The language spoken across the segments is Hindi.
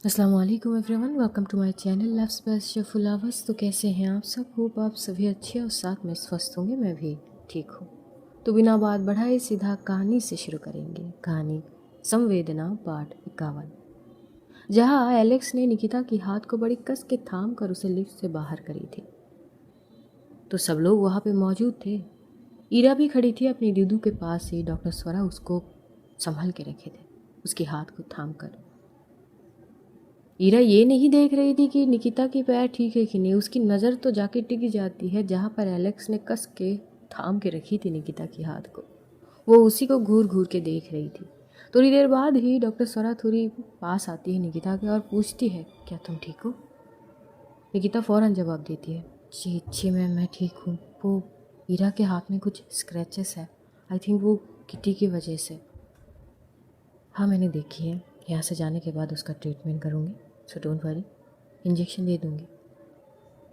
अस्सलाम वालेकुम everyone, welcome to my channel loves best शेफुल आवर्स। तो कैसे हैं आप सब? होप आप सभी अच्छे और साथ में स्वस्थ होंगे। मैं भी ठीक हूँ। तो बिना बात बढ़ाए सीधा कहानी से शुरू करेंगे। कहानी संवेदना पार्ट 51, जहाँ एलेक्स ने निकिता के हाथ को बड़ी कस के थाम कर उसे लिफ्ट से बाहर करी थी। तो सब लोग वहाँ पे मौजूद थे। ईरा भी खड़ी थी अपनी दीदू के पास ही। डॉक्टर स्वरा उसको संभल के रखे थे, उसके हाथ को थाम कर। ईरा ये नहीं देख रही थी कि निकिता की पैर ठीक है कि नहीं। उसकी नज़र तो जाके टिक जाती है जहाँ पर एलेक्स ने कस के थाम के रखी थी निकिता के हाथ को। वो उसी को घूर घूर के देख रही थी। थोड़ी देर बाद ही डॉक्टर स्वरा थोड़ी पास आती है निकिता के और पूछती है, क्या तुम ठीक हो? निकिता फ़ौरन जवाब देती है, जी जी मैम, मैं ठीक हूँ। वो ईरा के हाथ में कुछ स्क्रैचेस है, आई थिंक वो किटी की वजह से। हाँ मैंने देखी है। यहाँ से जाने के बाद उसका ट्रीटमेंट करूँगी, सो डोंट वरी, इंजेक्शन दे दूँगी।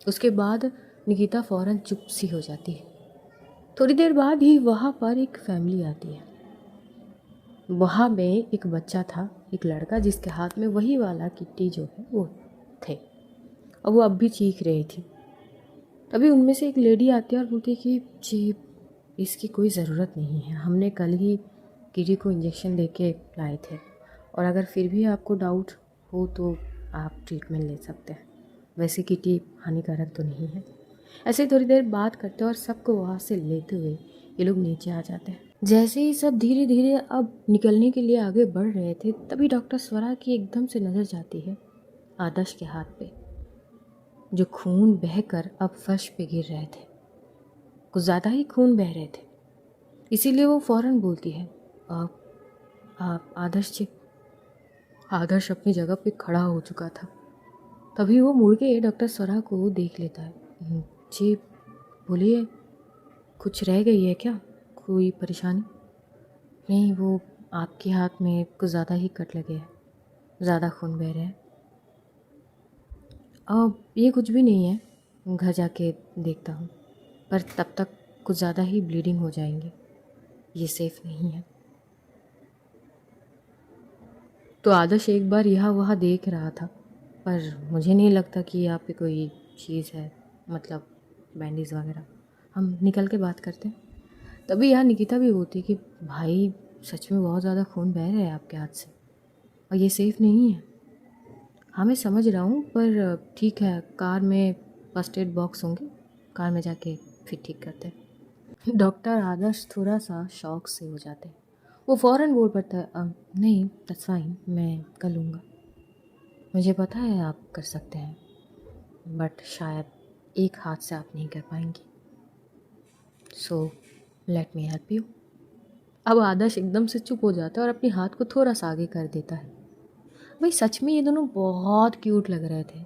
उसके बाद निकिता फ़ौरन चुप सी हो जाती है। थोड़ी देर बाद ही वहाँ पर एक फैमिली आती है। वहाँ में एक बच्चा था, एक लड़का, जिसके हाथ में वही वाला किट्टी जो है वो थे, और वो अब भी चीख रही थी। तभी उनमें से एक लेडी आती है और बोलती है कि जी इसकी कोई ज़रूरत नहीं है, हमने कल ही किटी को इंजेक्शन दे के लाए थे, और अगर फिर भी आपको डाउट हो तो आप ट्रीटमेंट ले सकते हैं। वैसे किटी हानिकारक तो नहीं है। ऐसे थोड़ी देर बात करते और सबको वहाँ से लेते हुए ये लोग नीचे आ जाते हैं। जैसे ही सब धीरे धीरे अब निकलने के लिए आगे बढ़ रहे थे, तभी डॉक्टर स्वरा की एकदम से नज़र जाती है आदर्श के हाथ पे, जो खून बहकर अब फर्श पे गिर रहे थे। कुछ ज़्यादा ही खून बह रहे थे, इसीलिए वो फ़ौरन बोलती है, आप आदर्श जी। आदर्श अपनी जगह पे खड़ा हो चुका था। तभी वो मुड़ के डॉक्टर स्वरा को देख लेता है। जी बोलिए, कुछ रह गई है क्या? कोई परेशानी? नहीं, वो आपके हाथ में कुछ ज़्यादा ही कट लगे हैं, ज़्यादा खून बह रहे हैं। अब ये कुछ भी नहीं है, घर जाके देखता हूँ, पर तब तक कुछ ज़्यादा ही ब्लीडिंग हो जाएंगे, ये सेफ़ नहीं है। तो आदर्श एक बार यहाँ वहाँ देख रहा था, पर मुझे नहीं लगता कि यहाँ पे कोई चीज़ है, मतलब बैंडेज वगैरह। हम निकल के बात करते हैं। तभी यहाँ निकिता भी होती कि भाई सच में बहुत ज़्यादा खून बह रहा है आपके हाथ से, और ये सेफ़ नहीं है। हाँ मैं समझ रहा हूँ, पर ठीक है, कार में फर्स्ट एड बॉक्स होंगे, कार में जाके फिर ठीक करते हैं। डॉक्टर आदर्श थोड़ा सा शॉक से हो जाते हैं। वो फ़ौरन बोल पड़ता है, नहीं दैट्स फाइन, मैं कर लूँगा। मुझे पता है आप कर सकते हैं, बट शायद एक हाथ से आप नहीं कर पाएंगी, so let me help you. अब आदर्श एकदम से चुप हो जाता है और अपने हाथ को थोड़ा सा आगे कर देता है। भाई सच में ये दोनों बहुत क्यूट लग रहे थे।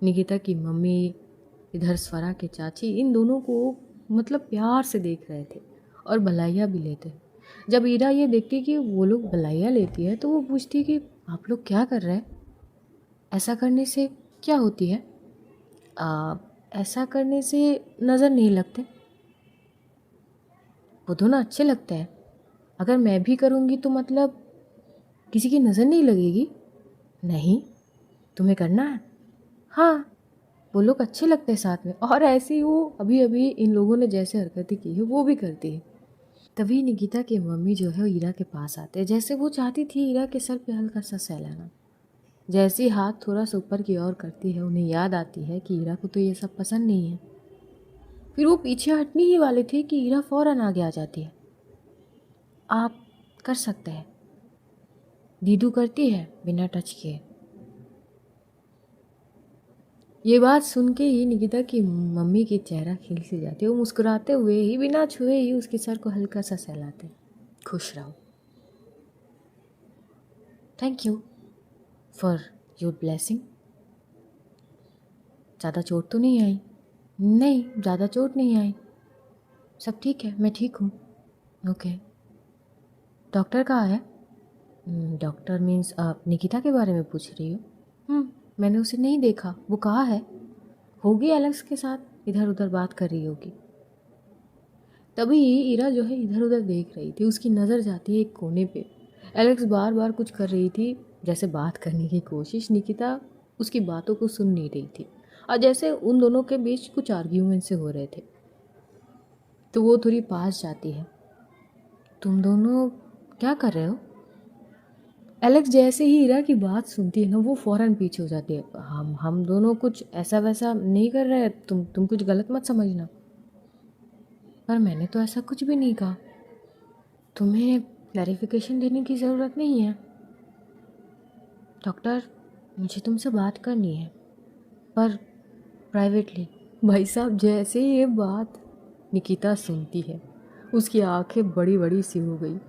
निकिता की मम्मी, इधर स्वरा के चाची, इन दोनों को मतलब प्यार से देख रहे थे और भलाइयाँ भी लेते। जब ईरा ये देखती कि वो लोग भलाइयाँ लेती है तो वो पूछती कि आप लोग क्या कर रहे हैं? ऐसा करने से क्या होती है? ऐसा करने से नज़र नहीं लगते। वो दोनों अच्छे लगते हैं। अगर मैं भी करूँगी तो मतलब किसी की नज़र नहीं लगेगी? नहीं, तुम्हें करना है? हाँ, वो लोग अच्छे लगते हैं साथ में। और ऐसे ही वो अभी अभी इन लोगों ने जैसे हरकतें की है वो भी करती है। तभी निकिता की मम्मी जो है वो ईरा के पास आते हैं, जैसे वो चाहती थी ईरा के सर पे हल्का सा सहलाना। जैसे ही हाथ थोड़ा सा ऊपर की ओर करती है, उन्हें याद आती है कि ईरा को तो ये सब पसंद नहीं है। फिर वो पीछे हटने ही वाले थे कि ईरा फ़ौरन आगे आ जाती है। आप कर सकते हैं, दीदू करती है बिना टच किए। ये बात सुन के ही निकिता की मम्मी की चेहरा खिल सी जाती है। वो मुस्कुराते हुए ही बिना छुए ही उसके सर को हल्का सा सहलाते, खुश रहो, thank you for your blessing. ज़्यादा चोट तो नहीं आई? नहीं, ज़्यादा चोट नहीं आई, सब ठीक है, मैं ठीक हूँ। ओके, डॉक्टर कहाँ है? डॉक्टर मीन्स आप निकिता के बारे में पूछ रही हो? मैंने उसे नहीं देखा, वो कहाँ है? होगी एलेक्स के साथ, इधर उधर बात कर रही होगी। तभी ईरा जो है इधर उधर देख रही थी, उसकी नज़र जाती है एक कोने पे। एलेक्स बार बार कुछ कर रही थी, जैसे बात करने की कोशिश। निकिता उसकी बातों को सुन नहीं रही थी और जैसे उन दोनों के बीच कुछ आर्ग्यूमेंट से हो रहे थे। तो वो थोड़ी पास जाती है। तुम दोनों क्या कर रहे हो? एलेक्स जैसे ही ईरा की बात सुनती है ना, वो फ़ौरन पीछे हो जाती है। हम दोनों कुछ ऐसा वैसा नहीं कर रहे, तुम कुछ गलत मत समझना। पर मैंने तो ऐसा कुछ भी नहीं कहा। तुम्हें क्लैरिफिकेशन देने की ज़रूरत नहीं है। डॉक्टर, मुझे तुमसे बात करनी है, पर प्राइवेटली। भाई साहब, जैसे ही ये बात निकिता सुनती है, उसकी आंखें बड़ी बड़ी सी हो गई।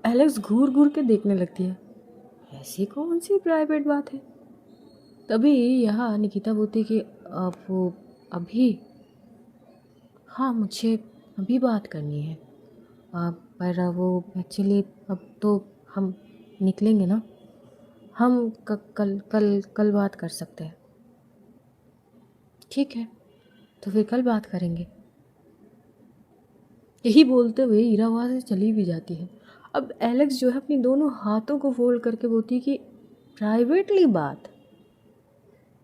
एलेक्स घूर घूर के देखने लगती है। ऐसी कौन सी प्राइवेट बात है? तभी यहाँ निकिता बोलती कि वो अभी, हाँ मुझे अभी बात करनी है। पर वो एक्चुअली अब तो हम निकलेंगे ना, हम कल कल कल बात कर सकते हैं। ठीक है, तो फिर कल बात करेंगे। यही बोलते हुए ईरा वहाँ से चली भी जाती है। अब एलेक्स जो है अपनी दोनों हाथों को फोल्ड करके बोलती है कि प्राइवेटली बात,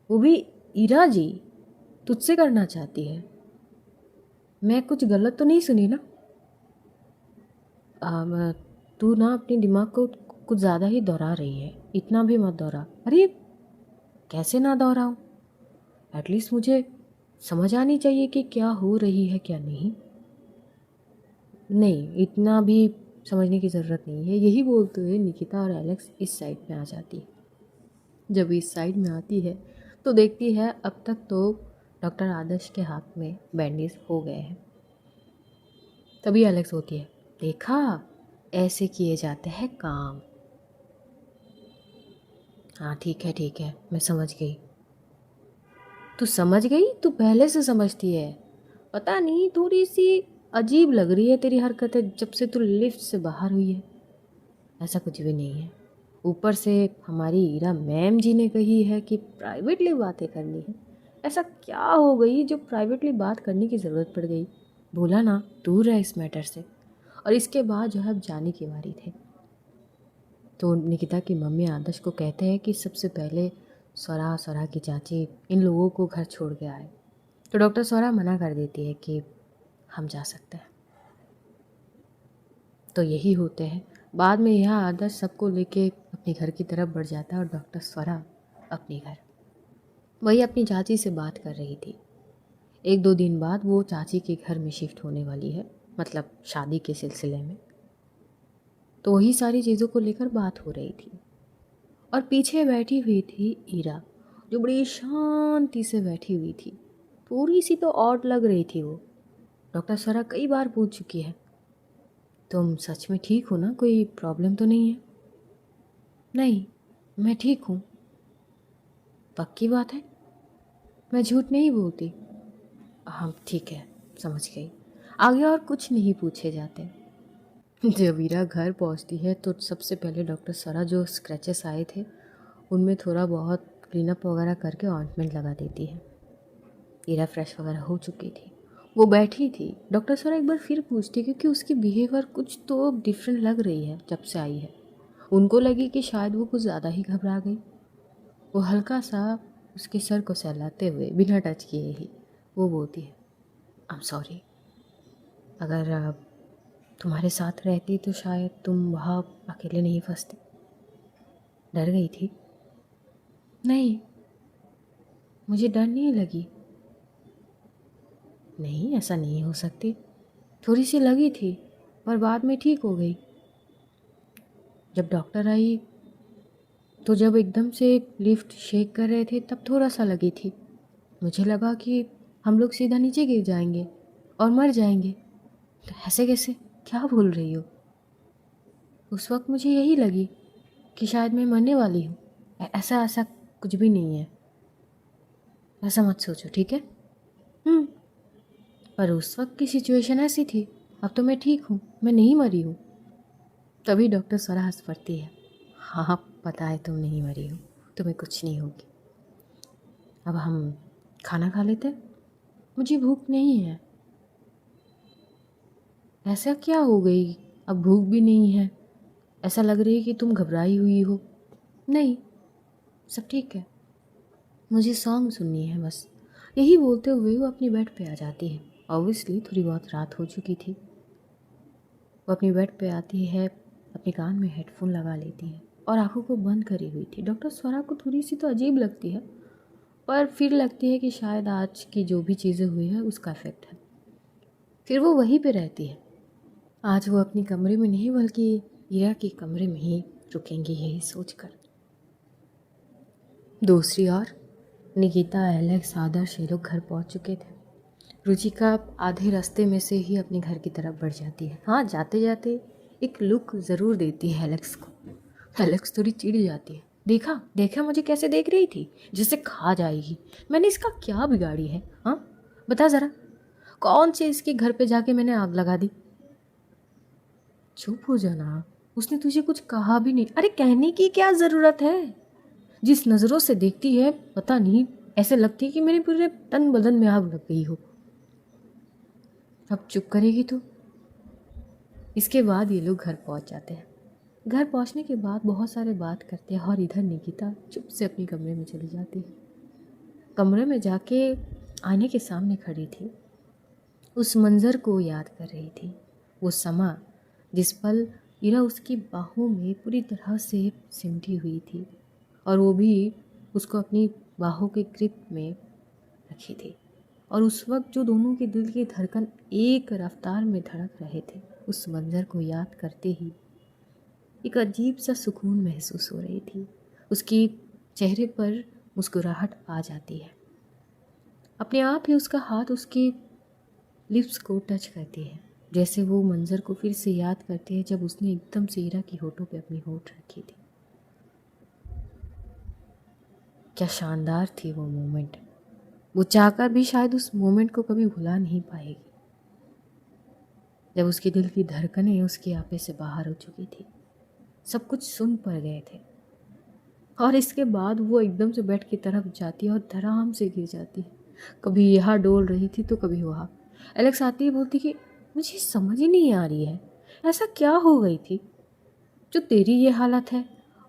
वो भी ईरा जी तुझसे करना चाहती है। मैं कुछ गलत तो नहीं सुनी ना? तू ना अपने दिमाग को कुछ ज़्यादा ही दोहरा रही है, इतना भी मत दोहरा। अरे कैसे ना दोहराऊं? एटलीस्ट मुझे समझ आनी चाहिए कि क्या हो रही है क्या नहीं। नहीं, इतना भी समझने की ज़रूरत नहीं है। यही बोलते हुए निकिता और एलेक्स इस साइड में आ जाती है। जब इस साइड में आती है तो देखती है अब तक तो डॉक्टर आदर्श के हाथ में बैंडेज हो गए हैं। तभी एलेक्स होती है, देखा, ऐसे किए जाते हैं काम। हाँ ठीक है, मैं समझ गई। तू समझ गई? तू पहले से समझती है। पता नहीं, थोड़ी सी अजीब लग रही है तेरी हरकतें जब से तू लिफ्ट से बाहर हुई है। ऐसा कुछ भी नहीं है। ऊपर से हमारी ईरा मैम जी ने कही है कि प्राइवेटली बातें करनी है। ऐसा क्या हो गई जो प्राइवेटली बात करने की ज़रूरत पड़ गई? बोला ना, दूर रह इस मैटर से। और इसके बाद जो है अब जाने की बारी थी। तो निकिता की मम्मी आदर्श को कहते हैं कि सबसे पहले स्वरा की चाची इन लोगों को घर छोड़ के आए। तो डॉक्टर स्वरा मना कर देती है कि हम जा सकते हैं। तो यही होते हैं। बाद में यह आदर्श सबको लेके अपने घर की तरफ बढ़ जाता है और डॉक्टर स्वरा अपने घर। वही अपनी चाची से बात कर रही थी। 1-2 दिन बाद वो चाची के घर में शिफ्ट होने वाली है, मतलब शादी के सिलसिले में। तो वही सारी चीज़ों को लेकर बात हो रही थी और पीछे बैठी हुई थी ईरा, जो बड़ी शांति से बैठी हुई थी। थोड़ी सी तो ऑड लग रही थी वो। डॉक्टर स्वरा कई बार पूछ चुकी है, तुम सच में ठीक हो ना? कोई प्रॉब्लम तो नहीं है? नहीं, मैं ठीक हूँ। पक्की बात है? मैं झूठ नहीं बोलती। हाँ ठीक है, समझ गई। आगे और कुछ नहीं पूछे जाते। जब वीरा घर पहुंचती है तो सबसे पहले डॉक्टर सरा जो स्क्रैचेस आए थे उनमें थोड़ा बहुत क्लीनअप वगैरह करके ऑइंटमेंट लगा देती है। वीरा फ्रेश वगैरह हो चुकी थी, वो बैठी थी। डॉक्टर सरा एक बार फिर पूछती क्योंकि उसकी बिहेवियर कुछ तो डिफरेंट लग रही है जब से आई है। उनको लगी कि शायद वो कुछ ज़्यादा ही घबरा गई। वो हल्का सा उसके सर को सहलाते हुए बिना टच किए ही वो बोलती है, आई एम सॉरी। अगर तुम्हारे साथ रहती तो शायद तुम वहाँ अकेले नहीं फंसते। डर गई थी? नहीं, मुझे डर नहीं लगी। नहीं, ऐसा नहीं हो सकती। थोड़ी सी लगी थी पर बाद में ठीक हो गई। जब डॉक्टर आई तो जब एकदम से लिफ्ट शेक कर रहे थे तब थोड़ा सा लगी थी। मुझे लगा कि हम लोग सीधा नीचे गिर जाएंगे और मर जाएंगे। तो ऐसे कैसे? क्या बोल रही हो? उस वक्त मुझे यही लगी कि शायद मैं मरने वाली हूँ। ऐसा ऐसा कुछ भी नहीं है, ऐसा मत सोचो, ठीक है? पर उस वक्त की सिचुएशन ऐसी थी। अब तो मैं ठीक हूँ, मैं नहीं मरी हूँ। तभी डॉक्टर स्वरा हंस पड़ती है। हाँ, पता है तुम नहीं मरी हो, तुम्हें कुछ नहीं होगी। अब हम खाना खा लेते हैं? मुझे भूख नहीं है। ऐसा क्या हो गई? अब भूख भी नहीं है? ऐसा लग रही है कि तुम घबराई हुई हो। नहीं, सब ठीक है, मुझे सॉन्ग सुननी है बस। यही बोलते हुए वो अपनी बेड पे आ जाती है। ऑब्वियसली थोड़ी बहुत रात हो चुकी थी। वो अपनी बेड पे आती है, अपने कान में हेडफोन लगा लेती है और आंखों को बंद करी हुई थी। डॉक्टर स्वरा को थोड़ी सी तो अजीब लगती है, पर फिर लगती है कि शायद आज की जो भी चीज़ें हुई है उसका इफेक्ट है। फिर वो वहीं पे रहती है। आज वो अपनी कमरे में नहीं बल्कि ईरा के कमरे में ही रुकेंगी, यही सोचकर। दूसरी ओर निकिता, एलेक्स, आदर्श ये लोग घर पहुंच चुके थे। रुचिका आधे रास्ते में से ही अपने घर की तरफ बढ़ जाती है। हाँ, जाते जाते एक लुक ज़रूर देती है एलेक्स को। एलेक्स थोड़ी चिढ़ जाती है। देखा देखा मुझे कैसे देख रही थी, जैसे खा जाएगी। मैंने इसका क्या बिगाड़ी है? हाँ बता ज़रा, कौन से इसके घर पे जाके मैंने आग लगा दी? चुप हो जाना, उसने तुझे कुछ कहा भी नहीं। अरे कहने की क्या ज़रूरत है? जिस नज़रों से देखती है पता नहीं, ऐसे लगती है कि मेरे पूरे तन बदन में आग लग गई हो। अब चुप करेगी तू? इसके बाद ये लोग घर पहुंच जाते हैं। घर पहुंचने के बाद बहुत सारे बात करते हैं और इधर निकिता चुप से अपने कमरे में चली जाती है। कमरे में जाके आईने के सामने खड़ी थी, उस मंज़र को याद कर रही थी। वो समा जिस पल इरा उसकी बाहों में पूरी तरह से सिमटी हुई थी और वो भी उसको अपनी बाहों के ग्रिप में रखी थी। और उस वक्त जो दोनों के दिल की धड़कन एक रफ्तार में धड़क रहे थे, उस मंज़र को याद करते ही एक अजीब सा सुकून महसूस हो रही थी। उसकी चेहरे पर मुस्कुराहट आ जाती है। अपने आप ही उसका हाथ उसके लिप्स को टच करती है, जैसे वो मंज़र को फिर से याद करते हैं जब उसने एकदम से ईरा की होठों पे अपनी होठ रखी थी। क्या शानदार थी वो मोमेंट। वो चाहकर भी शायद उस मोमेंट को कभी भुला नहीं पाएगी, जब उसके दिल की धड़कनें उसके आपे से बाहर हो चुकी थी। सब कुछ सुन पड़ गए थे और इसके बाद वो एकदम से बेड की तरफ जाती है और धड़ाम से गिर जाती है। कभी यहाँ डोल रही थी तो कभी वहाँ। एलेक्स आती है, बोलती कि मुझे समझ ही नहीं आ रही है, ऐसा क्या हो गई थी जो तेरी ये हालत है?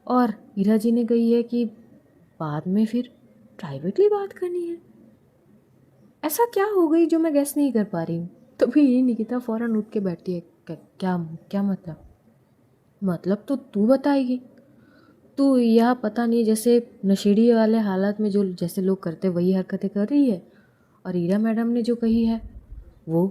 और हीरा जी ने कही है कि बाद में फिर प्राइवेटली बात करनी है। ऐसा क्या हो गई जो मैं गेस नहीं कर पा रही हूँ? तभी ये निकिता फ़ौरन उठ के बैठती है। क्या क्या मतलब तो तू बताएगी। तू यह पता नहीं जैसे नशेड़ी वाले हालात में जो जैसे लोग करते वही हरकतें कर रही है। और ईरा मैडम ने जो कही है वो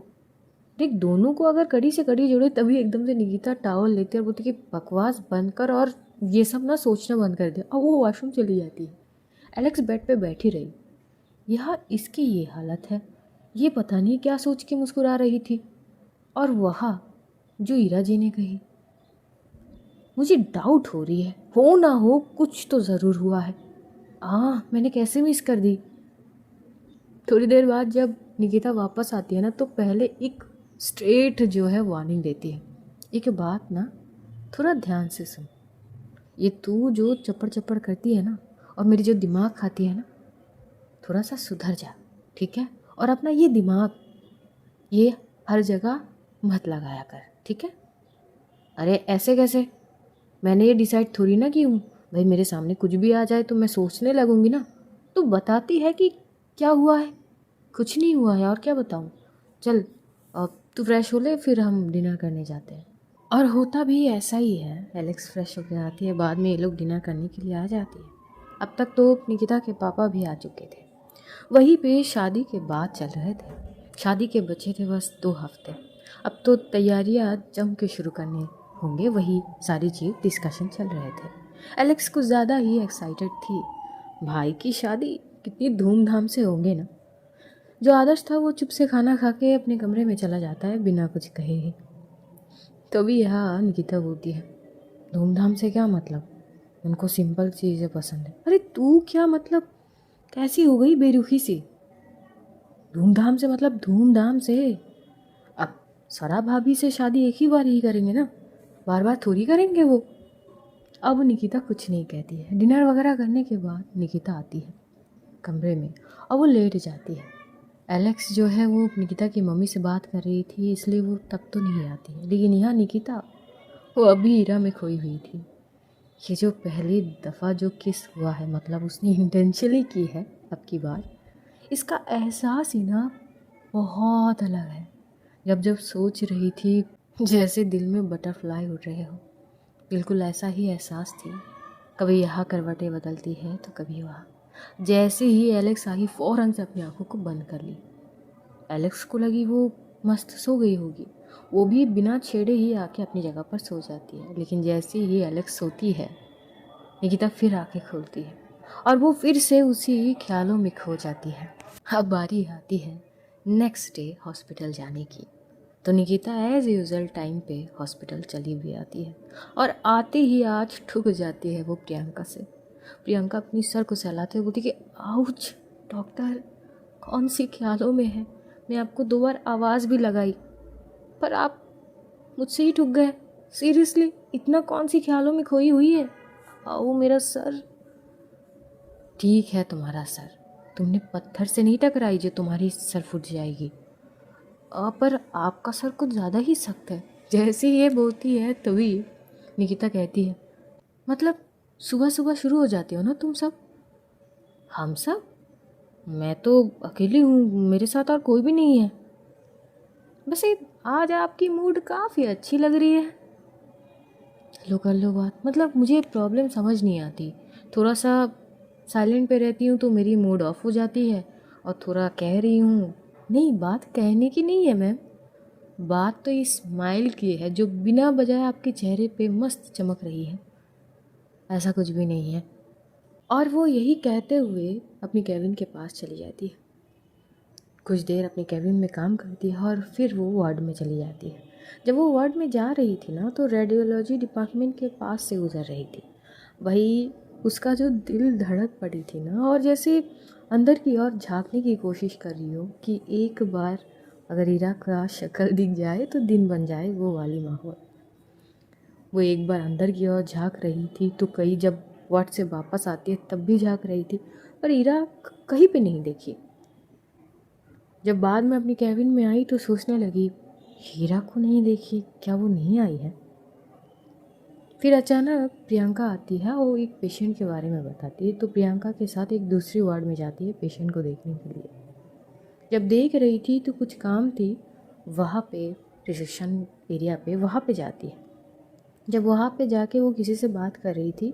देख, दोनों को अगर कड़ी से कड़ी जोड़े तभी एकदम से निकिता टावल लेती है और बोलती कि बकवास बंद कर और ये सब ना सोचना बंद कर दे। और वो वॉशरूम चली जाती है। एलेक्स बेड पे बैठी रही। यह इसकी ये हालत है, ये पता नहीं क्या सोच के मुस्कुरा रही थी। और वहाँ जो ईरा जी ने कही, मुझे डाउट हो रही है, हो ना हो कुछ तो ज़रूर हुआ है। मैंने कैसे मिस कर दी। थोड़ी देर बाद जब निकिता वापस आती है ना, तो पहले एक स्ट्रेट जो है वार्निंग देती है। एक बात ना, थोड़ा ध्यान से सुन। ये तू जो चप्पड़ चप्पड़ करती है ना और मेरी जो दिमाग खाती है ना, थोड़ा सा सुधर जा, ठीक है? और अपना ये दिमाग ये हर जगह मत लगाया कर, ठीक है? अरे ऐसे कैसे? मैंने ये डिसाइड थोड़ी ना की हूँ भाई, मेरे सामने कुछ भी आ जाए तो मैं सोचने लगूंगी ना। तू बताती है कि क्या हुआ है। कुछ नहीं हुआ है, और क्या बताऊँ। चल अब तू फ्रेश हो ले, फिर हम डिनर करने जाते हैं। और होता भी ऐसा ही है। एलेक्स फ्रेश होकर आती है, बाद में ये लोग डिनर करने के लिए आ जाती है। अब तक तो निकिता के पापा भी आ चुके थे। वहीं पे शादी के बाद चल रहे थे। शादी के बचे थे बस 2 हफ्ते। अब तो तैयारियां जम के शुरू करने होंगे, वही सारी चीज़ डिस्कशन चल रहे थे। एलेक्स कुछ ज़्यादा ही एक्साइटेड थी। भाई की शादी कितनी धूमधाम से होंगे ना। जो आदर्श था वो चुप से खाना खा के अपने कमरे में चला जाता है बिना कुछ कहे ही। तभी यहाँ निकिता बोलती है, धूमधाम से क्या मतलब, उनको सिंपल चीज़ें पसंद है। अरे तू क्या मतलब, कैसी हो गई बेरुखी सी? धूमधाम से मतलब धूमधाम से। अब स्वरा भाभी से शादी एक ही बार ही करेंगे ना, बार बार थोड़ी करेंगे वो। अब निकिता कुछ नहीं कहती है। डिनर वगैरह करने के बाद निकिता आती है कमरे में और वो लेट जाती है। एलेक्स जो है वो निकिता की मम्मी से बात कर रही थी, इसलिए वो तब तो नहीं आती है। लेकिन यहाँ निकिता वो अभी हीरा में खोई हुई थी। ये जो पहली दफ़ा जो किस हुआ है, मतलब उसने इंटेंशनली की है अब की बार, इसका एहसास ही ना बहुत अलग है। जब जब सोच रही थी जैसे दिल में बटरफ्लाई उड़ रहे हो, बिल्कुल ऐसा ही एहसास थी। कभी यहाँ करवटें बदलती है तो कभी वहाँ। जैसे ही एलेक्स आई फ़ौरन से अपनी आंखों को बंद कर ली। एलेक्स को लगी वो मस्त सो गई होगी, वो भी बिना छेड़े ही आके अपनी जगह पर सो जाती है। लेकिन जैसे ही एलेक्स सोती है, निकिता फिर आंखें खोलती है और वो फिर से उसी ख्यालों में खो जाती है। अब बारी आती है नेक्स्ट डे हॉस्पिटल जाने की। तो निकिता एज यूजुअल टाइम पे हॉस्पिटल चली भी आती है और आते ही आज ठुक जाती है वो प्रियंका से। प्रियंका अपनी सर को सहलाते हुए बोलती कि आउच डॉक्टर, कौन सी ख्यालों में है। मैं आपको 2 बार आवाज़ भी लगाई पर आप मुझसे ही ठुक गए। सीरियसली इतना कौन सी ख्यालों में खोई हुई है। आओ मेरा सर। ठीक है तुम्हारा सर, तुमने पत्थर से नहीं टकराई जो तुम्हारी सर फूट जाएगी। पर आपका सर कुछ ज़्यादा ही सख्त है। जैसे ये बोलती है तभी निकिता कहती है, मतलब सुबह सुबह शुरू हो जाती हो ना तुम सब। हम सब? मैं तो अकेली हूँ, मेरे साथ और कोई भी नहीं है। वैसे आज आपकी मूड काफ़ी अच्छी लग रही है। लो कर लो बात, मतलब मुझे प्रॉब्लम समझ नहीं आती। थोड़ा सा साइलेंट पे रहती हूँ तो मेरी मूड ऑफ हो जाती है, और थोड़ा कह रही हूँ। नहीं, बात कहने की नहीं है मैम, बात तो इस स्माइल की है जो बिना वजह आपके चेहरे पे मस्त चमक रही है। ऐसा कुछ भी नहीं है। और वो यही कहते हुए अपनी केबिन के पास चली जाती है। कुछ देर अपने केबिन में काम करती है और फिर वो वार्ड में चली जाती है। जब वो वार्ड में जा रही थी ना, तो रेडियोलॉजी डिपार्टमेंट के पास से गुजर रही थी। वही उसका जो दिल धड़क पड़ी थी ना, और जैसे अंदर की ओर झांकने की कोशिश कर रही हो कि एक बार अगर ईरा का शक्ल दिख जाए तो दिन बन जाए, वो वाली माहौल। वो एक बार अंदर की ओर झांक रही थी तो कई जब वार्ड से वापस आती है तब भी झांक रही थी, पर ईरा कहीं पे नहीं देखी। जब बाद में अपनी कैबिन में आई तो सोचने लगी, हीरा को नहीं देखी, क्या वो नहीं आई है। फिर अचानक प्रियंका आती है और एक पेशेंट के बारे में बताती है, तो प्रियंका के साथ एक दूसरी वार्ड में जाती है पेशेंट को देखने के लिए। जब देख रही थी तो कुछ काम थी वहाँ पे, रिसेप्शन एरिया पे, वहाँ पे जाती है। जब वहाँ पे जाके वो किसी से बात कर रही थी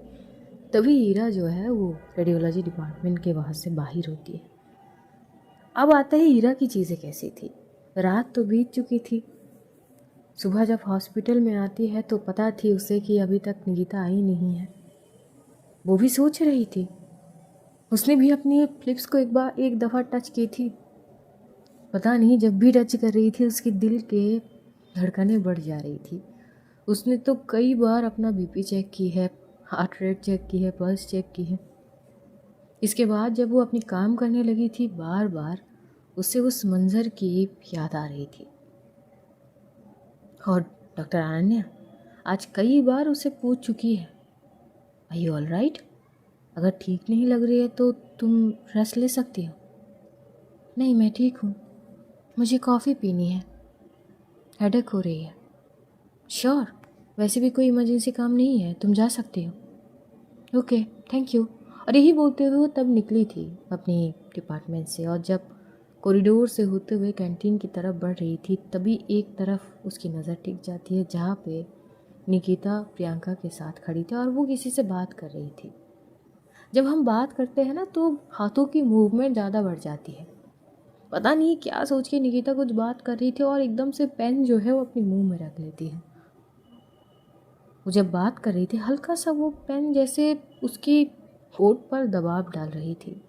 तभी हीरा जो है वो रेडियोलॉजी डिपार्टमेंट के वहाँ से बाहर होती है। अब आता है हीरा की चीज़ें कैसी थी। रात तो बीत चुकी थी। सुबह जब हॉस्पिटल में आती है तो पता थी उसे कि अभी तक निकिता आई नहीं है। वो भी सोच रही थी, उसने भी अपनी लिप्स को एक दफ़ा टच की थी। पता नहीं जब भी टच कर रही थी उसके दिल के धड़कनें बढ़ जा रही थी। उसने तो कई बार अपना बीपी चेक की है, हार्ट रेट चेक की है, पल्स चेक की है। इसके बाद जब वो अपनी काम करने लगी थी, बार बार उसे उस मंज़र की याद आ रही थी। और डॉक्टर अनन्या आज कई बार उसे पूछ चुकी है, आर यू ऑल राइट? अगर ठीक नहीं लग रही है तो तुम रेस्ट ले सकती हो। नहीं, मैं ठीक हूँ, मुझे कॉफ़ी पीनी है, हेडेक हो रही है। श्योर, वैसे भी कोई इमरजेंसी काम नहीं है, तुम जा सकती हो। Okay, thank you. और यही बोलते हुए वो तब निकली थी अपनी डिपार्टमेंट से, और जब कॉरिडोर से होते हुए कैंटीन की तरफ बढ़ रही थी तभी एक तरफ उसकी नज़र टिक जाती है जहाँ पे निकिता प्रियंका के साथ खड़ी थी और वो किसी से बात कर रही थी। जब हम बात करते हैं ना तो हाथों की मूवमेंट ज़्यादा बढ़ जाती है। पता नहीं क्या सोच के निकिता कुछ बात कर रही थी और एकदम से पेन जो है वो अपने मुंह में रख लेती है। वो जब बात कर रही थी हल्का सा वो पेन जैसे उसकी होठ पर दबाव डाल रही थी,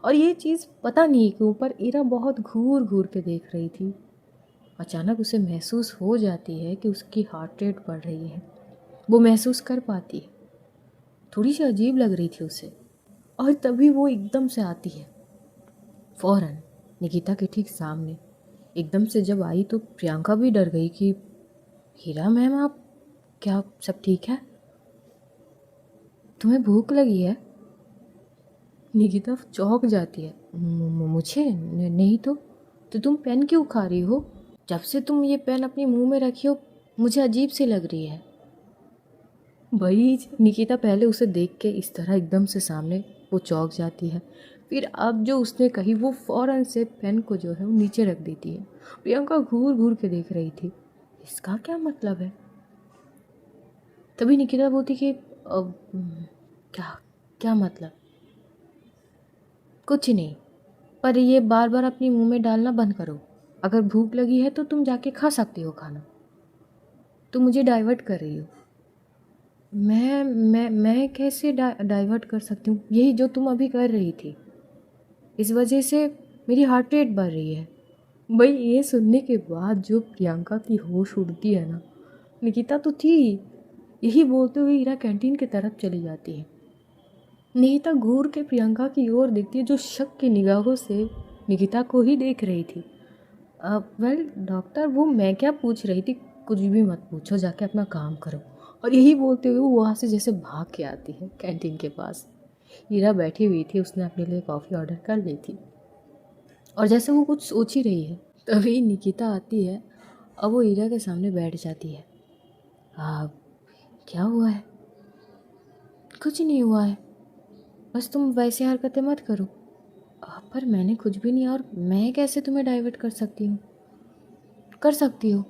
और ये चीज़ पता नहीं क्यों पर ईरा बहुत घूर घूर के देख रही थी। अचानक उसे महसूस हो जाती है कि उसकी हार्ट रेट बढ़ रही है। वो महसूस कर पाती है, थोड़ी सी अजीब लग रही थी उसे। और तभी वो एकदम से आती है फ़ौरन निकिता के ठीक सामने। एकदम से जब आई तो प्रियंका भी डर गई कि हीरा मैम, आप क्या सब ठीक है? तुम्हें भूख लगी है? निकिता चौंक जाती है। मुझे नहीं तो तुम पेन क्यों खा रही हो? जब से तुम ये पेन अपने मुंह में रखी हो मुझे अजीब सी लग रही है। भाई निकिता पहले उसे देख के इस तरह एकदम से सामने वो चौंक जाती है, फिर अब जो उसने कही वो फ़ौरन से पेन को जो है वो नीचे रख देती है। प्रियंका घूर घूर के देख रही थी, इसका क्या मतलब है। तभी निकिता बोलती कि क्या क्या मतलब। कुछ नहीं, पर ये बार बार अपनी मुंह में डालना बंद करो। अगर भूख लगी है तो तुम जाके खा सकती हो खाना, तुम मुझे डाइवर्ट कर रही हो। मैं कैसे डाइवर्ट कर सकती हूँ? यही जो तुम अभी कर रही थी, इस वजह से मेरी हार्ट रेट बढ़ रही है। भाई ये सुनने के बाद जो प्रियंका की होश उड़ती है ना, निकिता तो थी। यही बोलते हुए हीरा कैंटीन की तरफ चली जाती है। निकिता घूर के प्रियंका की ओर देखती है, जो शक की निगाहों से निकिता को ही देख रही थी। वेल डॉक्टर, वो मैं क्या पूछ रही थी, कुछ भी मत पूछो, जाके अपना काम करो। और यही बोलते हुए वो वहाँ से जैसे भाग के आती है कैंटीन के पास। हीरा बैठी हुई थी, उसने अपने लिए कॉफ़ी ऑर्डर कर ली थी और जैसे वो कुछ सोच ही रही है तभी निकिता आती है और वो हीरा के सामने बैठ जाती है। क्या हुआ है? कुछ नहीं हुआ है, बस तुम वैसे हरकतें मत करो। पर मैंने कुछ भी नहीं, और मैं कैसे तुम्हें डाइवर्ट कर सकती हूँ? कर सकती हो,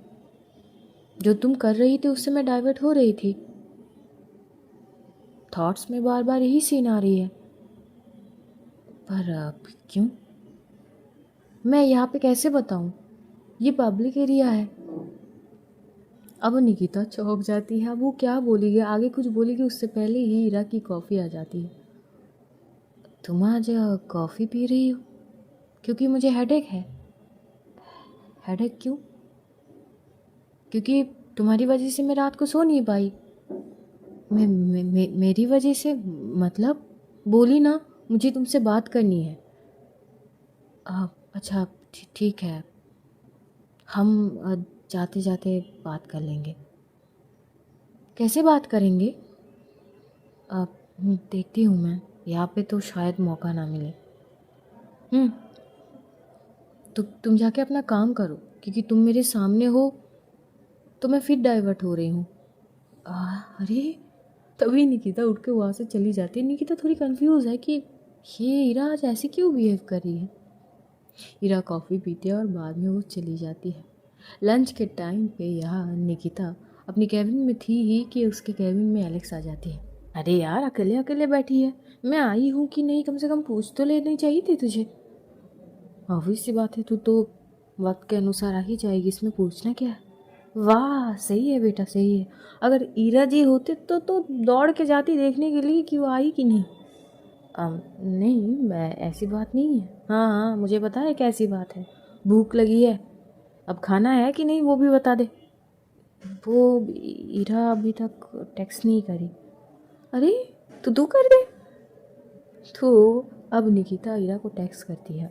जो तुम कर रही थी उससे मैं डाइवर्ट हो रही थी। थॉट्स में बार बार यही सीन आ रही है। पर क्यों? मैं यहाँ पे कैसे बताऊँ, ये पब्लिक एरिया है। अब निकिता चौंक जाती है। अब वो क्या बोलेगी, आगे कुछ बोलेगी उससे पहले ही हीरा की कॉफ़ी आ जाती है। तुम आज कॉफ़ी पी रही हो? क्योंकि मुझे हेडेक है। हेडेक क्यों? क्योंकि तुम्हारी वजह से मैं रात को सो नहीं पाई। मेरी वजह से मतलब? बोली ना, मुझे तुमसे बात करनी है। अच्छा ठीक है, हम जाते जाते बात कर लेंगे। कैसे बात करेंगे? देखती हूँ मैं, यहाँ पे तो शायद मौका ना मिले। तो तुम जाके अपना काम करो, क्योंकि तुम मेरे सामने हो तो मैं फिर डाइवर्ट हो रही हूँ। अरे तभी निकिता उठ के वहाँ से चली जाती है। निकिता थोड़ी कंफ्यूज है कि ये हीरा आज ऐसे क्यों बिहेव कर रही है। हीरा कॉफ़ी पीती है और बाद में वो चली जाती है। लंच के टाइम पे यहाँ निकिता अपनी कैबिन में थी ही कि उसके कैबिन में एलेक्स आ जाती है। अरे यार, अकेले अकेले बैठी है, मैं आई हूँ कि नहीं कम से कम पूछ तो लेनी चाहिए थी तुझे। ऑब्वियस सी बात है, तू तो वक्त के अनुसार आ ही जाएगी, इसमें पूछना क्या है। वाह सही है बेटा, सही है। अगर ईरा जी होते तो दौड़ के जाती देखने के लिए कि वो आई कि नहीं। नहीं, मैं ऐसी बात नहीं है। हाँ हाँ, मुझे पता है कैसी बात है। भूख लगी है, अब खाना है कि नहीं वो भी बता दे। वो ईरा अभी तक टेक्स्ट नहीं करी। अरे तो तू कर दे। तो अब निकिता ईरा को टेक्स्ट करती है,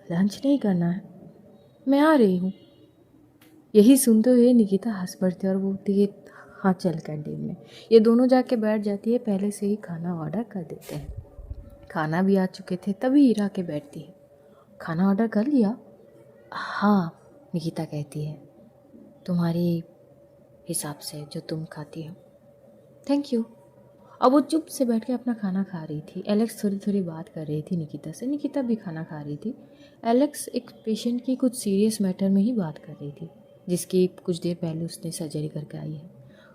लंच नहीं करना है, मैं आ रही हूँ। यही सुनते हुए निकिता हंस पड़ती है और वो बोलती है हाँ चल कैंटीन में। ये दोनों जाके बैठ जाती है, पहले से ही खाना ऑर्डर कर देते हैं। खाना भी आ चुके थे, तभी हीरा के बैठती है। खाना ऑर्डर कर लिया? हाँ, निकिता कहती है, तुम्हारी हिसाब से जो तुम खाती हो। Thank you. अब वो चुप से बैठ के अपना खाना खा रही थी। एलेक्स थोड़ी थोड़ी बात कर रही थी निकिता से, निकिता भी खाना खा रही थी। एलेक्स एक पेशेंट की कुछ सीरियस मैटर में ही बात कर रही थी, जिसकी कुछ देर पहले उसने सर्जरी करके आई है,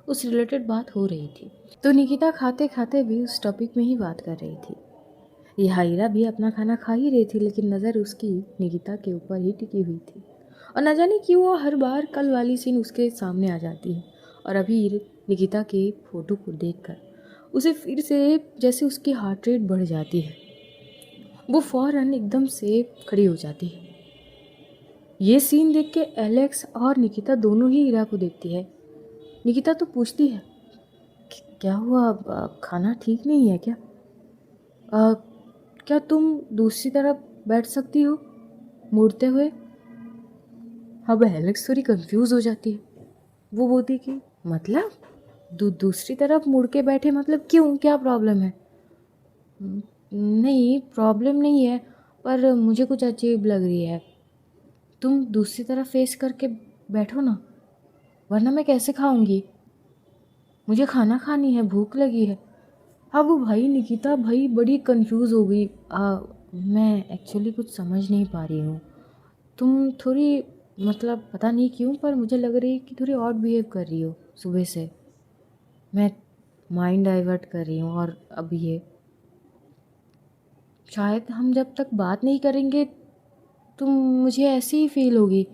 उस रिलेटेड बात हो रही थी। तो निकिता खाते खाते भी उस टॉपिक में ही बात कर रही थी। ये हायरा भी अपना खाना खा ही रही थी, लेकिन नज़र उसकी निकिता के ऊपर ही टिकी हुई थी। और न जाने क्यों वो हर बार कल वाली सीन उसके सामने आ जाती है। और अभी निकिता के फ़ोटो को देखकर उसे फिर से जैसे उसकी हार्ट रेट बढ़ जाती है। वो फ़ौरन एकदम से खड़ी हो जाती है। ये सीन देख के एलेक्स और निकिता दोनों ही हीरा को देखती है। निकिता तो पूछती है क्या हुआ, खाना ठीक नहीं है क्या? क्या तुम दूसरी तरफ बैठ सकती हो मुड़ते हुए? अब एलेक्स थोड़ी कंफ्यूज हो जाती है। वो बोलती कि मतलब दूसरी तरफ मुड़ के बैठे मतलब क्यों, क्या प्रॉब्लम है? नहीं प्रॉब्लम नहीं है, पर मुझे कुछ अजीब लग रही है। तुम दूसरी तरफ फेस करके बैठो ना, वरना मैं कैसे खाऊंगी। मुझे खाना खानी है, भूख लगी है। अब भाई निकिता भाई बड़ी कंफ्यूज हो गई। मैं एक्चुअली कुछ समझ नहीं पा रही हूँ। तुम थोड़ी मतलब पता नहीं क्यों पर मुझे लग रही है कि थोड़ी ऑड बिहेव कर रही हो सुबह से। मैं माइंड डाइवर्ट कर रही हूँ और अब ये शायद हम जब तक बात नहीं करेंगे तुम मुझे ऐसी ही फील होगी।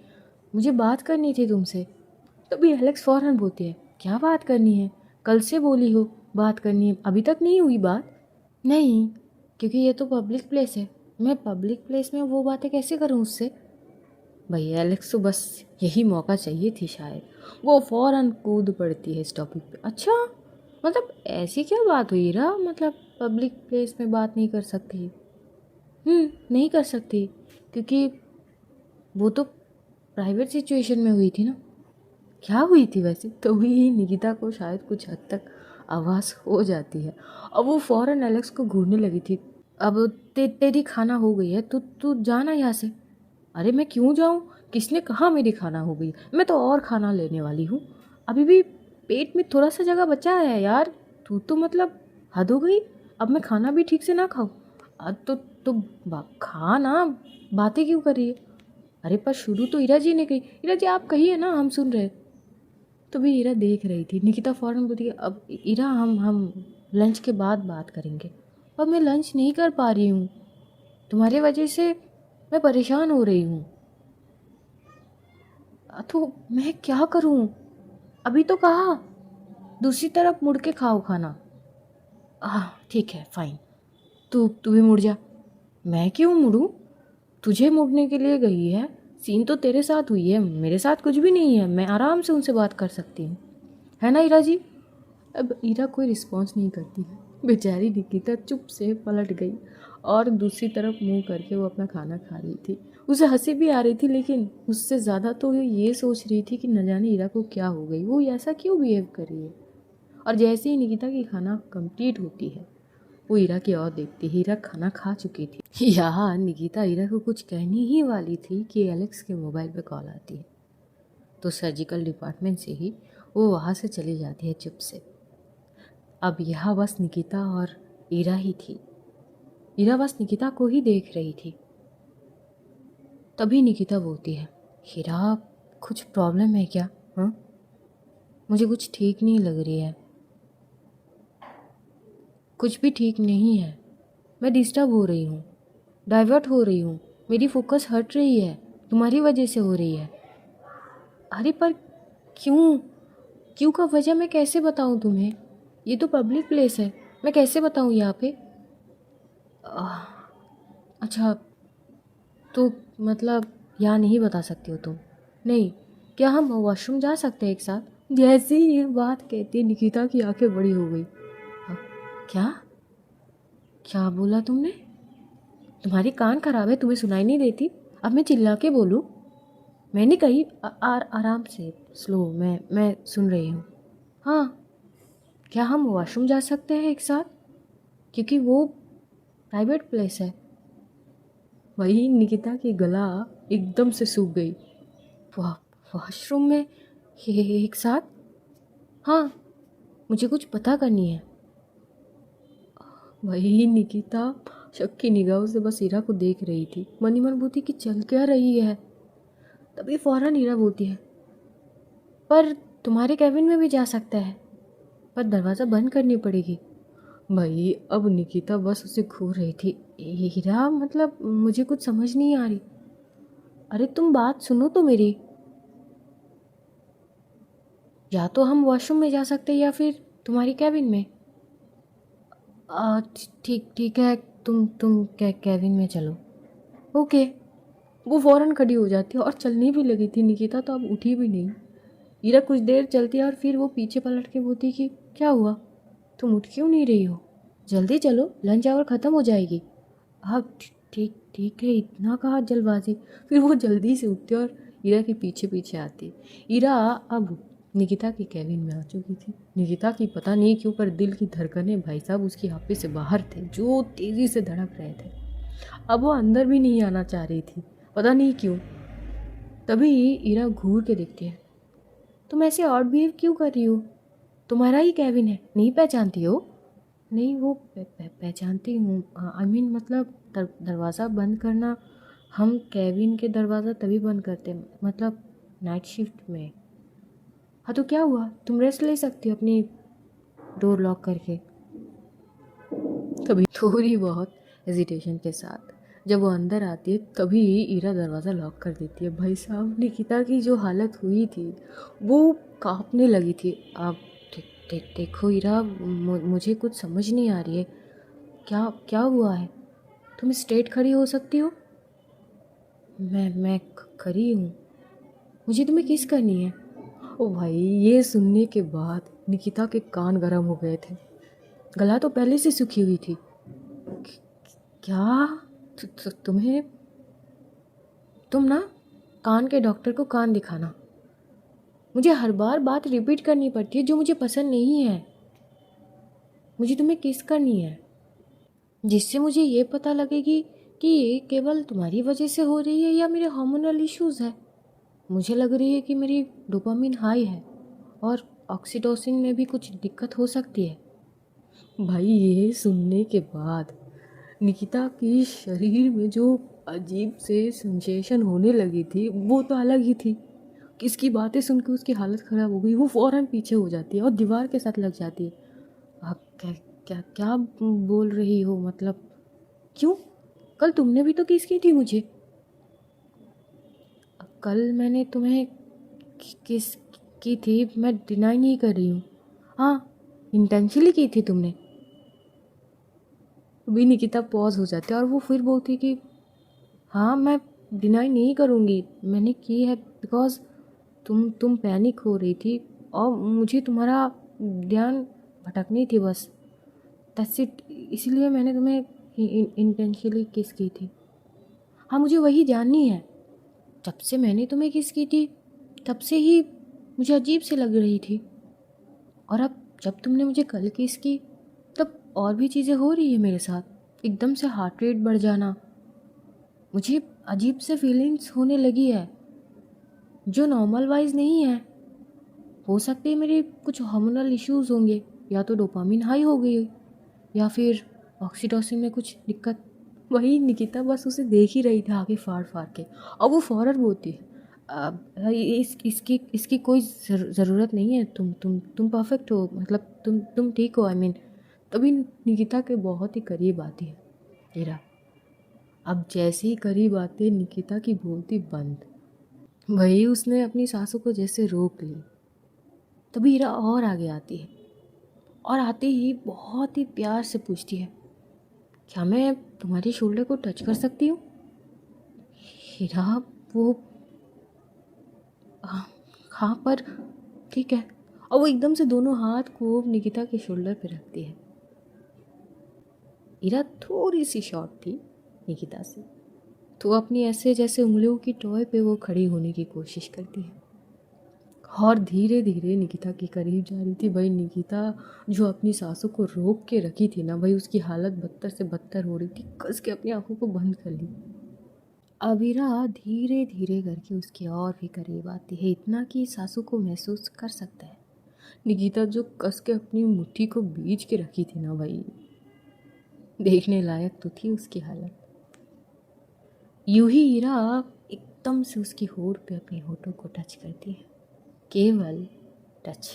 मुझे बात करनी थी तुमसे। तभी एलेक्स फ़ौरन बोलती है, क्या बात करनी है? कल से बोली हो बात करनी है, अभी तक नहीं हुई बात? नहीं, क्योंकि ये तो पब्लिक प्लेस है। मैं पब्लिक प्लेस में वो बातें कैसे करूँ उससे? भैया एलेक्स को बस यही मौका चाहिए थी शायद। वो फ़ौरन कूद पड़ती है इस टॉपिक पे। अच्छा, मतलब ऐसी क्या बात हुई रहा? मतलब पब्लिक प्लेस में बात नहीं कर सकती? नहीं कर सकती क्योंकि वो तो प्राइवेट सिचुएशन में हुई थी ना। क्या हुई थी वैसे? तभी निकिता को शायद कुछ हद तक आवाज़ हो जाती है। अब वो फ़ौरन एलेक्स को घूरने लगी थी। अब तेरी खाना हो गई है, तू तू जाना यहाँ से। अरे मैं क्यों जाऊँ? किसने कहा मेरी खाना हो गई? मैं तो और खाना लेने वाली हूँ। अभी भी पेट में थोड़ा सा जगह बचा है यार। तू तो मतलब हद हो गई। अब मैं खाना भी ठीक से ना खाऊँ? तो खा ना, बातें क्यों कर रही है? अरे पर शुरू तो ईरा जी ने कही। ईरा जी आप कहिए ना, हम सुन रहे। तो भी ईरा देख रही थी। निकिता फ़ौरन बोलती है, अब ईरा हम लंच के बाद बात करेंगे। अब मैं लंच नहीं कर पा रही हूँ, तुम्हारी वजह से मैं परेशान हो रही हूँ। तो मैं क्या करूँ? अभी तो कहा दूसरी तरफ मुड़ के खाओ खाना। ठीक है फाइन, तू भी मुड़ जा। मैं क्यों मुड़ूँ? तुझे मुड़ने के लिए गई है। सीन तो तेरे साथ हुई है, मेरे साथ कुछ भी नहीं है। मैं आराम से उनसे बात कर सकती हूँ, है ना ईरा जी? अब ईरा कोई रिस्पॉन्स नहीं करती है। बेचारी निकिता चुप से पलट गई और दूसरी तरफ मुंह करके वो अपना खाना खा रही थी। उसे हंसी भी आ रही थी लेकिन उससे ज़्यादा तो ये सोच रही थी कि न जाने ईरा को क्या हो गई, वो ऐसा क्यों बिहेव कर रही है। और जैसे ही निकिता की खाना कंप्लीट होती है वो हीरा की ओर देखती। हीरा खाना खा चुकी थी। यहाँ निकिता हीरा को कुछ कहने ही वाली थी कि एलेक्स के मोबाइल पे कॉल आती है। तो सर्जिकल डिपार्टमेंट से ही वो वहाँ से चली जाती है चुप से। अब यहाँ बस निकिता और हीरा ही थी। हीरा बस निकिता को ही देख रही थी। तभी निकिता बोलती है, हीरा कुछ प्रॉब्लम है क्या? हाँ, मुझे कुछ ठीक नहीं लग रही है। कुछ भी ठीक नहीं है। मैं डिस्टर्ब हो रही हूँ, डाइवर्ट हो रही हूँ, मेरी फोकस हट रही है, तुम्हारी वजह से हो रही है। अरे पर क्यों? क्यों का वजह मैं कैसे बताऊँ तुम्हें? ये तो पब्लिक प्लेस है, मैं कैसे बताऊँ यहाँ पे? अच्छा, तो मतलब यहाँ नहीं बता सकती हो तुम? नहीं, क्या हम वॉशरूम जा सकते हैं एक साथ? जैसे ही ये बात कहती निकिता की आंखें बड़ी हो गई। "हाँ, क्या? क्या बोला तुमने? तुम्हारी कान खराब है, तुम्हें सुनाई नहीं देती? अब मैं चिल्ला के बोलूँ? मैंने कही आराम से, स्लो, मैं सुन रही हूँ। हाँ, क्या हम वॉशरूम जा सकते हैं एक साथ? क्योंकि वो प्राइवेट प्लेस है। वही निकिता की गला एकदम से सूख गई। वाह, वॉशरूम में एक साथ? हाँ, मुझे कुछ पता करनी है। वही निकिता शक की निगाहों से बस हीरा को देख रही थी। मन ही मन बोलती कि चल क्या रही है। तभी फौरन हीरा बोलती है, पर तुम्हारे कैबिन में भी जा सकता है, पर दरवाज़ा बंद करनी पड़ेगी। भाई अब निकिता बस उसे घूर रही थी। हीरा मतलब मुझे कुछ समझ नहीं आ रही। अरे तुम बात सुनो तो मेरी। या तो हम वॉशरूम में जा सकते हैं या फिर तुम्हारी कैबिन में। ठीक ठीक है, तुम कैबिन में चलो। ओके। वो फ़ौरन खड़ी हो जाती है और चलने भी लगी थी। निकिता तो अब उठी भी नहीं। हीरा कुछ देर चलती है और फिर वो पीछे पलट के बोलती कि क्या हुआ, तुम उठ क्यों नहीं रही हो? जल्दी चलो, लंच आवर ख़त्म हो जाएगी। अब ठीक ठीक है, इतना कहा जल्दबाजी। फिर वो जल्दी से उठती और हीरा के पीछे पीछे आती। हीरा अब निकिता की कैबिन में आ चुकी थी। निकिता की पता नहीं क्यों पर दिल की धड़कनें भाई साहब उसकी हाफे से बाहर थे, जो तेज़ी से धड़क रहे थे। अब वो अंदर भी नहीं आना चाह रही थी, पता नहीं क्यों। तभी हीरा घूर के देखती है, तुम ऐसे ऑड बिहेव क्यों कर रही हो? तुम्हारा ही कैबिन है, नहीं पहचानती हो? नहीं, वो पहचानती हूँ। आई मीन मतलब दरवाज़ा बंद करना, हम कैबिन के दरवाज़ा तभी बंद करते हैं, मतलब नाइट शिफ्ट में। हाँ तो क्या हुआ, तुम रेस्ट ले सकती हो अपनी डोर लॉक करके। तभी थोड़ी बहुत हेजिटेशन के साथ जब वो अंदर आती है तभी ईरा दरवाज़ा लॉक कर देती है। भाई साहब, निकिता की जो हालत हुई थी वो कांपने लगी थी। अब देखो ईरा, मुझे कुछ समझ नहीं आ रही है, क्या क्या हुआ है? तुम स्ट्रेट खड़ी हो सकती हो? मैं खड़ी हूँ। मुझे तुम्हें किस करनी है? ओ भाई, ये सुनने के बाद निकिता के कान गर्म हो गए थे। गला तो पहले से सूखी हुई थी। क्या? तुम्हें, तुम ना कान के डॉक्टर को कान दिखाना। मुझे हर बार बात रिपीट करनी पड़ती है जो मुझे पसंद नहीं है। मुझे तुम्हें किस करनी है जिससे मुझे ये पता लगेगी कि ये केवल तुम्हारी वजह से हो रही है या मेरे हार्मोनल इश्यूज़ है। मुझे लग रही है कि मेरी डोपामिन हाई है और ऑक्सीटोसिन में भी कुछ दिक्कत हो सकती है। भाई, ये सुनने के बाद निकिता की शरीर में जो अजीब से सेंसेशन होने लगी थी वो तो अलग ही थी। किसकी बातें सुन के उसकी हालत ख़राब हो गई, वो फ़ौरन पीछे हो जाती है और दीवार के साथ लग जाती है। आप क्या क्या क्या बोल रही हो, मतलब क्यों? कल तुमने भी तो किस की थी मुझे। कल मैंने तुम्हें किस की थी, मैं डिनाई नहीं कर रही हूँ। हाँ, इंटेंशनली की थी तुमने। भी निकिता पॉज हो जाती है और वो फिर बोलती कि हाँ, मैं डिनाई नहीं करूँगी, मैंने की है बिकॉज़ तुम पैनिक हो रही थी और मुझे तुम्हारा ध्यान भटकनी थी बस, दैट्स इट। इसीलिए मैंने तुम्हें इंटेंशनली किस की थी। हाँ, मुझे वही जाननी है। जब से मैंने तुम्हें किस की थी तब से ही मुझे अजीब सी लग रही थी, और अब जब तुमने मुझे कल किस की तब और भी चीज़ें हो रही है मेरे साथ। एकदम से हार्ट रेट बढ़ जाना, मुझे अजीब से फीलिंग्स होने लगी है जो नॉर्मल वाइज नहीं है। हो सकते है मेरे कुछ हार्मोनल इश्यूज़ होंगे, या तो डोपामिन हाई हो गई या फिर ऑक्सीटोसिन में कुछ दिक्कत। वही निकिता बस उसे देख ही रही थी आगे फाड़ फाड़ के, और वो फ़ौरन बोलती है इसकी कोई ज़रूरत नहीं है, तुम परफेक्ट हो, मतलब तुम ठीक हो, आई मीन। तभी निकिता के बहुत ही करीब आती है हीरा। अब जैसे ही करीब आते निकिता की बोलती बंद। वही उसने अपनी सासू को जैसे रोक ली। तभी हीरा और आगे आती है और आते ही बहुत ही प्यार से पूछती है, क्या मैं तुम्हारी शोल्डर को टच कर सकती हूँ? हीरा, वो हाँ पर ठीक है। और वो एकदम से दोनों हाथ को निकिता के शोल्डर पे रखती है। हीरा थोड़ी सी शॉर्ट थी निकिता से, तो अपनी ऐसे जैसे उंगलियों की टॉय पे वो खड़ी होने की कोशिश करती है और धीरे धीरे निकिता के करीब जा रही थी। भाई, निकिता जो अपनी सांसों को रोक के रखी थी ना भाई, उसकी हालत बदतर से बदतर हो रही थी। कस के अपनी आंखों को बंद कर ली। अबीरा धीरे धीरे करके उसके और भी करीब आती है, इतना कि सासू को महसूस कर सकता है। निकिता जो कस के अपनी मुट्ठी को बीच के रखी थी ना भाई, देखने लायक तो थी उसकी हालत। यूं ही हीरा एकदम से उसकी होठ पे अपने होठों को टच करती है, केवल टच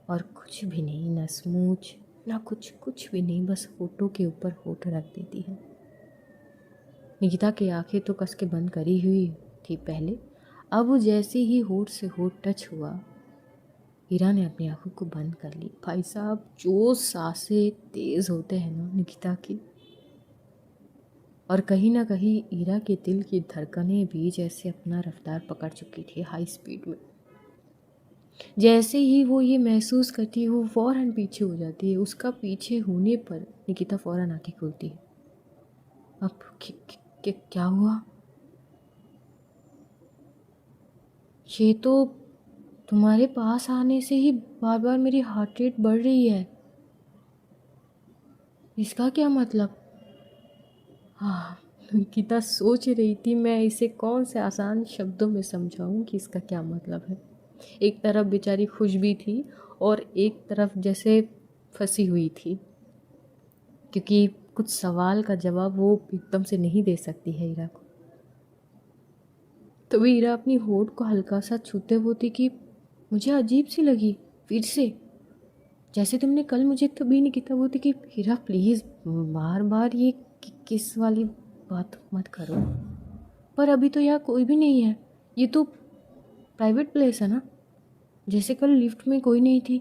और कुछ भी नहीं, ना स्मूच ना कुछ भी नहीं, बस होठों के ऊपर होठ रख देती है। निकिता की आंखें तो कस के बंद करी हुई थी पहले, अब वो जैसे ही होठ से होठ टच हुआ, हीरा ने अपनी आंखों को बंद कर ली। भाई साहब, जो सांसें तेज होते हैं ना निकिता की, और कहीं ना कहीं हीरा के दिल की धड़कनें भी जैसे अपना रफ्तार पकड़ चुकी थी हाई स्पीड में। जैसे ही वो ये महसूस करती है वो फ़ौरन पीछे हो जाती है। उसका पीछे होने पर निकिता फ़ौरन आंखें खोलती है। अब क्या हुआ? ये तो तुम्हारे पास आने से ही बार बार मेरी हार्ट रेट बढ़ रही है, इसका क्या मतलब? हाँ, निकिता सोच रही थी मैं इसे कौन से आसान शब्दों में समझाऊं कि इसका क्या मतलब है। एक तरफ बेचारी खुश भी थी और एक तरफ जैसे फंसी हुई थी, क्योंकि कुछ सवाल का जवाब वो एकदम से नहीं दे सकती है हीरा को। तो हीरा अपनी होठ को हल्का सा छूते बोलती कि मुझे अजीब सी लगी फिर से, जैसे तुमने कल मुझे कभी नहीं किया। बोलती कि हीरा प्लीज़ बार बार ये किस वाली बात मत करो, पर अभी तो यहाँ कोई भी नहीं है, ये तो प्राइवेट प्लेस है ना, जैसे कल लिफ्ट में कोई नहीं थी।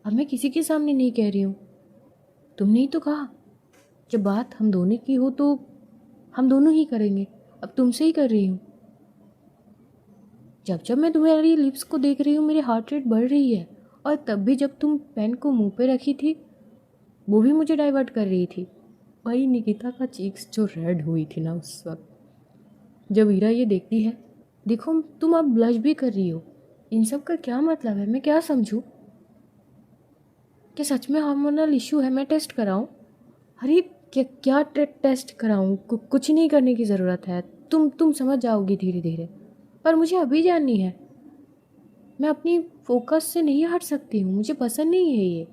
अब मैं किसी के सामने नहीं कह रही हूँ, तुमने ही तो कहा जब बात हम दोनों की हो तो हम दोनों ही करेंगे, अब तुमसे ही कर रही हूँ। जब जब मैं तुम्हारी लिप्स को देख रही हूँ मेरी हार्ट रेट बढ़ रही है, और तब भी जब तुम पेन को मुंह पे रखी थी वो भी मुझे डाइवर्ट कर रही थी। भाई निकिता का चीक्स जो रेड हुई थी ना उस वक्त, जब हीरा ये देखती है, देखो तुम अब ब्लश भी कर रही हो, इन सब का क्या मतलब है, मैं क्या समझूं? क्या सच में हार्मोनल इशू है? मैं टेस्ट कराऊं? अरे क्या क्या टेस्ट कराऊं? कुछ नहीं करने की ज़रूरत है, तुम समझ जाओगी धीरे धीरे, पर मुझे अभी जाननी है। मैं अपनी फोकस से नहीं हट सकती हूँ, मुझे पसंद नहीं है ये।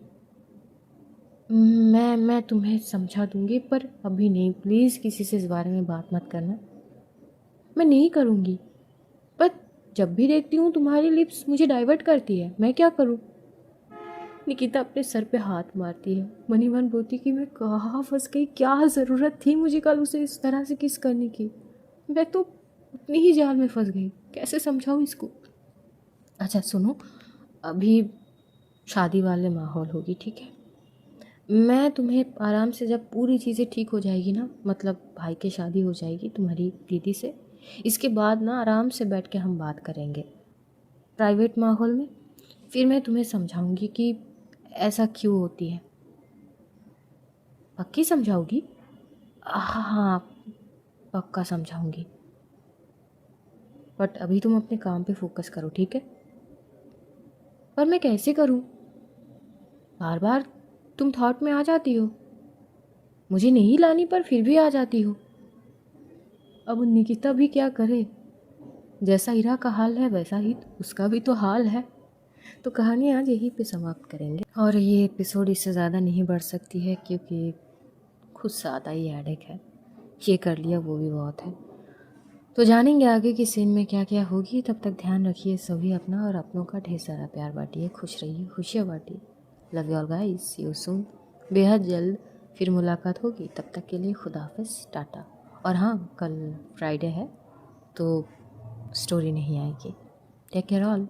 मैं तुम्हें समझा दूंगी, पर अभी नहीं, प्लीज़ किसी से इस बारे में बात मत करना। मैं नहीं करूँगी, पर जब भी देखती हूँ तुम्हारी लिप्स मुझे डाइवर्ट करती है, मैं क्या करूँ? निकिता अपने सर पे हाथ मारती है, मनी मन बोलती कि मैं कहाँ फंस गई, क्या ज़रूरत थी मुझे कल उसे इस तरह से किस करने की, मैं तो अपनी ही जाल में फंस गई, कैसे समझाऊँ इसको? अच्छा सुनो, अभी शादी वाले माहौल होगी, ठीक है? मैं तुम्हें आराम से, जब पूरी चीज़ें ठीक हो जाएगी ना, मतलब भाई की शादी हो जाएगी तुम्हारी दीदी से, इसके बाद ना आराम से बैठ के हम बात करेंगे प्राइवेट माहौल में, फिर मैं तुम्हें समझाऊंगी कि ऐसा क्यों होती है। पक्की समझाओगी? हाँ, पक्का समझाऊंगी, बट अभी तुम अपने काम पे फोकस करो, ठीक है? पर मैं कैसे करूँ? बार बार तुम थॉट में आ जाती हो, मुझे नहीं लानी पर फिर भी आ जाती हो। अब निकिता भी क्या करे, जैसा हीरा का हाल है वैसा ही उसका भी तो हाल है। तो कहानी आज यहीं पे समाप्त करेंगे, और ये एपिसोड इससे ज़्यादा नहीं बढ़ सकती है क्योंकि खुद ज़्यादा ही हेडेक है, ये कर लिया वो भी बहुत है। तो जानेंगे आगे की सीन में क्या क्या होगी। तब तक ध्यान रखिए सभी अपना, और अपनों का ढेर सारा प्यार बांटिए, खुश रहिए, खुशियाँ बांटिए। Love you all guys, see you soon. बेहद जल्द फिर मुलाकात होगी, तब तक के लिए खुदा हाफिज़, टाटा। और हाँ, कल फ्राइडे है तो स्टोरी नहीं आएगी। Take care all.